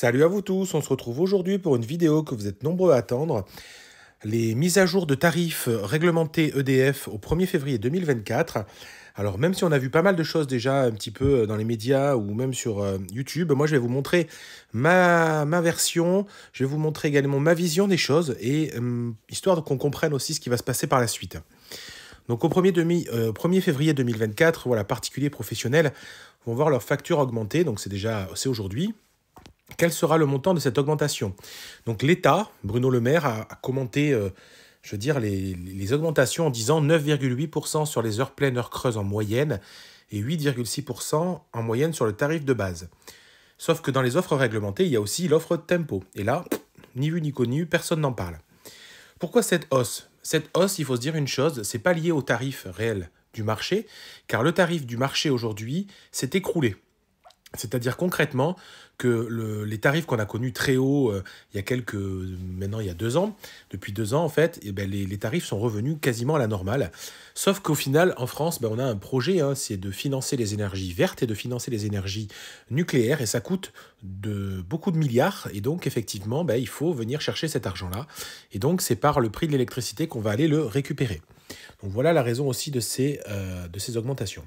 Salut à vous tous, on se retrouve aujourd'hui pour une vidéo que vous êtes nombreux à attendre. Les mises à jour de tarifs réglementés EDF au 1er février 2024. Alors même si on a vu pas mal de choses déjà un petit peu dans les médias ou même sur YouTube, moi je vais vous montrer ma version, je vais vous montrer également ma vision des choses et histoire qu'on comprenne aussi ce qui va se passer par la suite. Donc au 1er février 2024, voilà, particuliers professionnels vont voir leur facture augmenter, donc c'est aujourd'hui. Quel sera le montant de cette augmentation? Donc l'État, Bruno Le Maire, a commenté les augmentations en disant 9,8% sur les heures pleines, heures creuses en moyenne et 8,6% en moyenne sur le tarif de base. Sauf que dans les offres réglementées, il y a aussi l'offre tempo. Et là, ni vu ni connu, personne n'en parle. Pourquoi cette hausse? Cette hausse, il faut se dire une chose, c'est pas lié au tarif réel du marché, car le tarif du marché aujourd'hui s'est écroulé. C'est-à-dire concrètement que les tarifs qu'on a connus très hauts maintenant il y a 2 ans, depuis 2 ans en fait, les tarifs sont revenus quasiment à la normale. Sauf qu'au final, en France, on a un projet, c'est de financer les énergies vertes et de financer les énergies nucléaires, et ça coûte beaucoup de milliards, et donc effectivement, il faut venir chercher cet argent-là. Et donc c'est par le prix de l'électricité qu'on va aller le récupérer. Donc voilà la raison aussi de ces augmentations.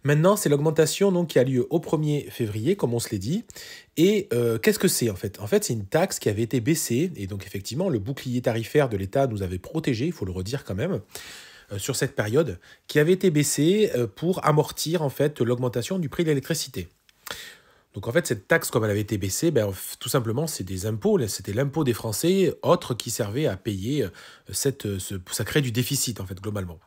Maintenant, c'est l'augmentation qui a lieu au 1er février, comme on se l'est dit. Et qu'est-ce que c'est en fait? En fait, c'est une taxe qui avait été baissée. Et donc, effectivement, le bouclier tarifaire de l'État nous avait protégés, il faut le redire quand même, sur cette période, qui avait été baissée pour amortir en fait l'augmentation du prix de l'électricité. Donc en fait, cette taxe, comme elle avait été baissée, tout simplement, c'est des impôts. C'était l'impôt des Français, autres qui servait à payer ça crée du déficit, en fait, globalement.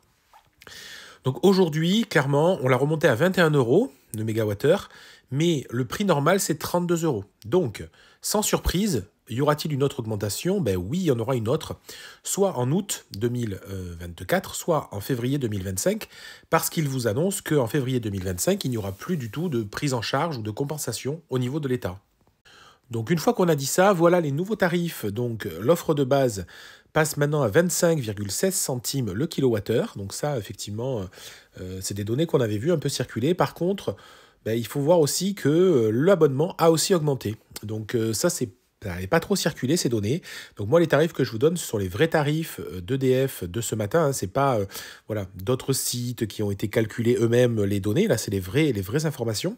Donc aujourd'hui, clairement, on l'a remonté à 21 € le mégawattheure, mais le prix normal, c'est 32 €. Donc, sans surprise, y aura-t-il une autre augmentation? Oui, il y en aura une autre, soit en août 2024, soit en février 2025, parce qu'ils vous annoncent qu'en février 2025, il n'y aura plus du tout de prise en charge ou de compensation au niveau de l'État. Donc une fois qu'on a dit ça, voilà les nouveaux tarifs. Donc l'offre de base passe maintenant à 25,16 centimes le kilowattheure. Donc ça, effectivement, c'est des données qu'on avait vues un peu circuler. Par contre, il faut voir aussi que l'abonnement a aussi augmenté. Donc ça n'est pas trop circulé, ces données. Donc moi, les tarifs que je vous donne, ce sont les vrais tarifs d'EDF de ce matin. C'est pas d'autres sites qui ont été calculés eux-mêmes les données. Là, c'est les vraies informations.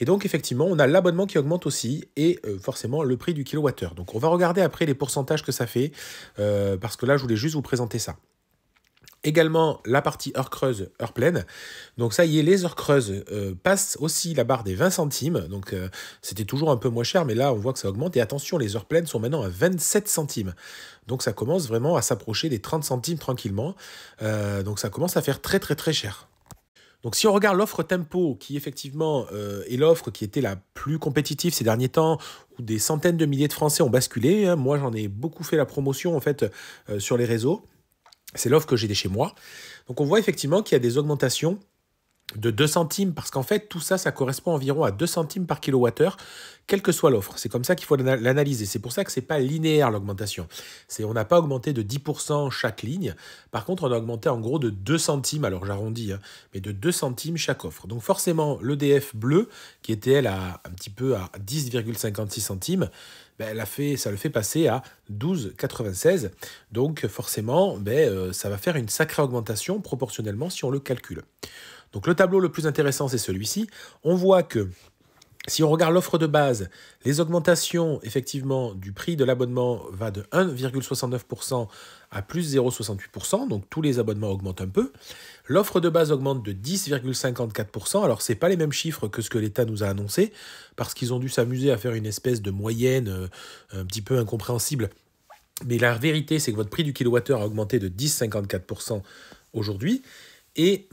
Et donc, effectivement, on a l'abonnement qui augmente aussi et forcément le prix du kilowattheure. Donc, on va regarder après les pourcentages que ça fait parce que là, je voulais juste vous présenter ça. Également, la partie heure creuse, heure pleine. Donc, ça y est, les heures creuses passent aussi la barre des 20 centimes. Donc, c'était toujours un peu moins cher, mais là, on voit que ça augmente. Et attention, les heures pleines sont maintenant à 27 centimes. Donc, ça commence vraiment à s'approcher des 30 centimes tranquillement. Donc, ça commence à faire très, très, très cher. Donc si on regarde l'offre tempo, qui effectivement est l'offre qui était la plus compétitive ces derniers temps, où des centaines de milliers de Français ont basculé, moi j'en ai beaucoup fait la promotion en fait sur les réseaux, c'est l'offre que j'ai chez moi. Donc on voit effectivement qu'il y a des augmentations de 2 centimes, parce qu'en fait, tout ça, ça correspond environ à 2 centimes par kilowattheure, quelle que soit l'offre. C'est comme ça qu'il faut l'analyser. C'est pour ça que ce n'est pas linéaire, l'augmentation. On n'a pas augmenté de 10% chaque ligne. Par contre, on a augmenté en gros de 2 centimes, alors j'arrondis, mais de 2 centimes chaque offre. Donc forcément, l'EDF bleue, qui était, elle, un petit peu à 10,56 centimes, ça le fait passer à 12,96. Donc forcément, ça va faire une sacrée augmentation proportionnellement si on le calcule. Donc le tableau le plus intéressant, c'est celui-ci. On voit que si on regarde l'offre de base, les augmentations effectivement du prix de l'abonnement va de 1,69% à plus 0,68%, donc tous les abonnements augmentent un peu. L'offre de base augmente de 10,54%, alors ce n'est pas les mêmes chiffres que ce que l'État nous a annoncé, parce qu'ils ont dû s'amuser à faire une espèce de moyenne un petit peu incompréhensible. Mais la vérité, c'est que votre prix du kilowattheure a augmenté de 10,54% aujourd'hui, et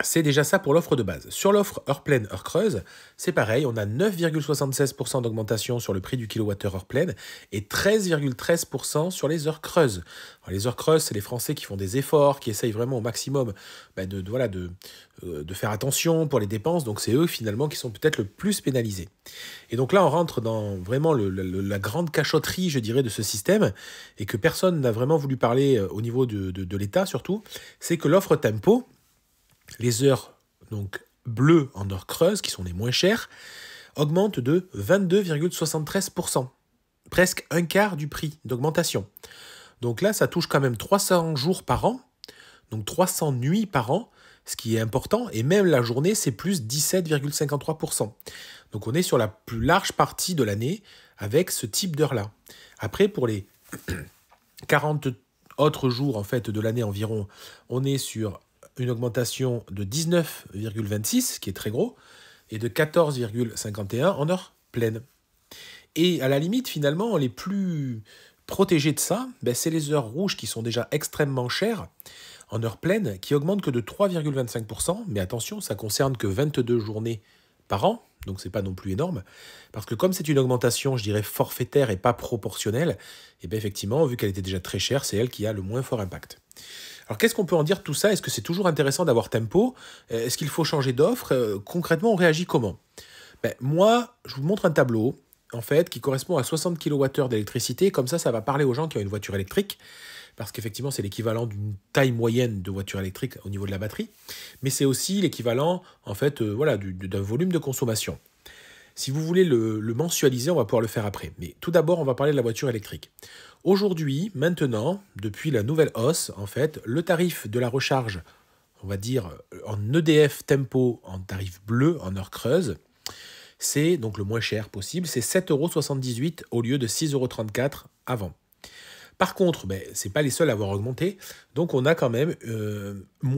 c'est déjà ça pour l'offre de base. Sur l'offre heure pleine, heure creuse, c'est pareil, on a 9,76% d'augmentation sur le prix du kilowattheure heure pleine et 13,13% sur les heures creuses. Alors, les heures creuses, c'est les Français qui font des efforts, qui essayent vraiment au maximum de faire attention pour les dépenses, donc c'est eux finalement qui sont peut-être le plus pénalisés. Et donc là, on rentre dans vraiment la grande cachotterie, je dirais, de ce système, et que personne n'a vraiment voulu parler au niveau de l'État surtout, c'est que l'offre tempo, les heures donc bleues en heures creuses, qui sont les moins chères, augmente de 22,73%. Presque un quart du prix d'augmentation. Donc là, ça touche quand même 300 jours par an, donc 300 nuits par an, ce qui est important, et même la journée, c'est plus 17,53%. Donc on est sur la plus large partie de l'année avec ce type d'heure-là. Après, pour les 40 autres jours en fait, de l'année environ, on est sur une augmentation de 19,26, qui est très gros, et de 14,51 en heure pleine. Et à la limite, finalement, les plus protégés de ça, c'est les heures rouges qui sont déjà extrêmement chères en heure pleine, qui augmentent que de 3,25%. Mais attention, ça concerne que 22 journées par an, donc c'est pas non plus énorme. Parce que comme c'est une augmentation, je dirais, forfaitaire et pas proportionnelle, et bien effectivement, vu qu'elle était déjà très chère, c'est elle qui a le moins fort impact. Alors qu'est-ce qu'on peut en dire de tout ça? Est-ce que c'est toujours intéressant d'avoir Tempo? Est-ce qu'il faut changer d'offre? Concrètement, on réagit comment? Moi, je vous montre un tableau en fait, qui correspond à 60 kWh d'électricité. Comme ça va parler aux gens qui ont une voiture électrique, parce qu'effectivement, c'est l'équivalent d'une taille moyenne de voiture électrique au niveau de la batterie, mais c'est aussi l'équivalent, en fait, voilà, d'un volume de consommation. Si vous voulez le mensualiser, on va pouvoir le faire après. Mais tout d'abord, on va parler de la voiture électrique. Aujourd'hui, maintenant, depuis la nouvelle hausse, en fait, le tarif de la recharge, on va dire en EDF Tempo, en tarif bleu, en heure creuse, c'est donc le moins cher possible, c'est 7,78 € au lieu de 6,34 € avant. Par contre, ce n'est pas les seuls à avoir augmenté, donc on a quand même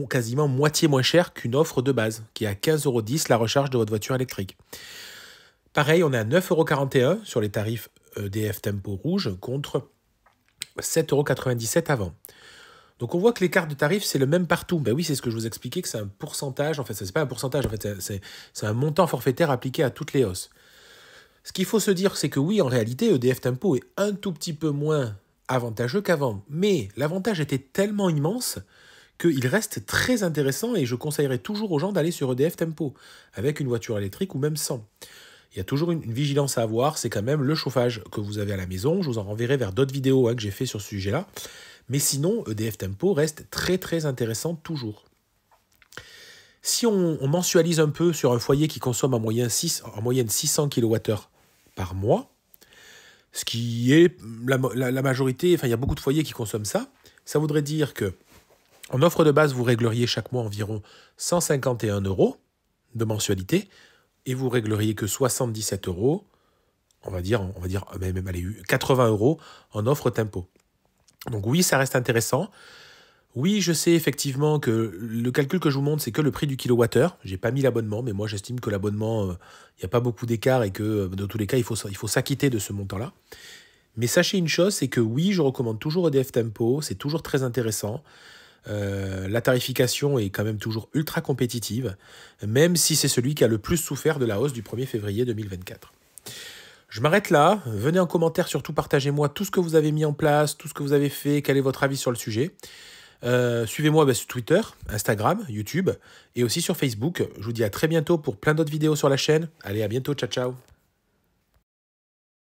quasiment moitié moins cher qu'une offre de base, qui est à 15,10 € la recharge de votre voiture électrique. Pareil, on est à 9,41 € sur les tarifs EDF Tempo rouge contre 7,97 € avant. Donc on voit que l'écart de tarif, c'est le même partout. Oui, c'est ce que je vous expliquais, que c'est un pourcentage. En fait, ce n'est pas un pourcentage, en fait, c'est un montant forfaitaire appliqué à toutes les hausses. Ce qu'il faut se dire, c'est que oui, en réalité, EDF Tempo est un tout petit peu moins avantageux qu'avant. Mais l'avantage était tellement immense qu'il reste très intéressant et je conseillerais toujours aux gens d'aller sur EDF Tempo, avec une voiture électrique ou même sans. Il y a toujours une vigilance à avoir, c'est quand même le chauffage que vous avez à la maison. Je vous en renverrai vers d'autres vidéos que j'ai fait sur ce sujet-là. Mais sinon, EDF Tempo reste très très intéressant toujours. Si on mensualise un peu sur un foyer qui consomme en moyenne 600 kWh par mois, ce qui est la majorité, enfin il y a beaucoup de foyers qui consomment ça, ça voudrait dire que en offre de base, vous régleriez chaque mois environ 151 € de mensualité et vous régleriez que 77 €, on va dire même allez, 80 € en offre Tempo. Donc oui, ça reste intéressant. Oui, je sais effectivement que le calcul que je vous montre, c'est que le prix du kilowattheure. Je n'ai pas mis l'abonnement, mais moi j'estime que l'abonnement, il n'y a pas beaucoup d'écart et que dans tous les cas, il faut s'acquitter de ce montant-là. Mais sachez une chose, c'est que oui, je recommande toujours EDF Tempo, c'est toujours très intéressant. La tarification est quand même toujours ultra compétitive, même si c'est celui qui a le plus souffert de la hausse du 1er février 2024. Je m'arrête là. Venez en commentaire, surtout partagez-moi tout ce que vous avez mis en place, tout ce que vous avez fait, quel est votre avis sur le sujet. Suivez-moi sur Twitter, Instagram, YouTube et aussi sur Facebook. Je vous dis à très bientôt pour plein d'autres vidéos sur la chaîne. Allez, à bientôt, ciao ciao.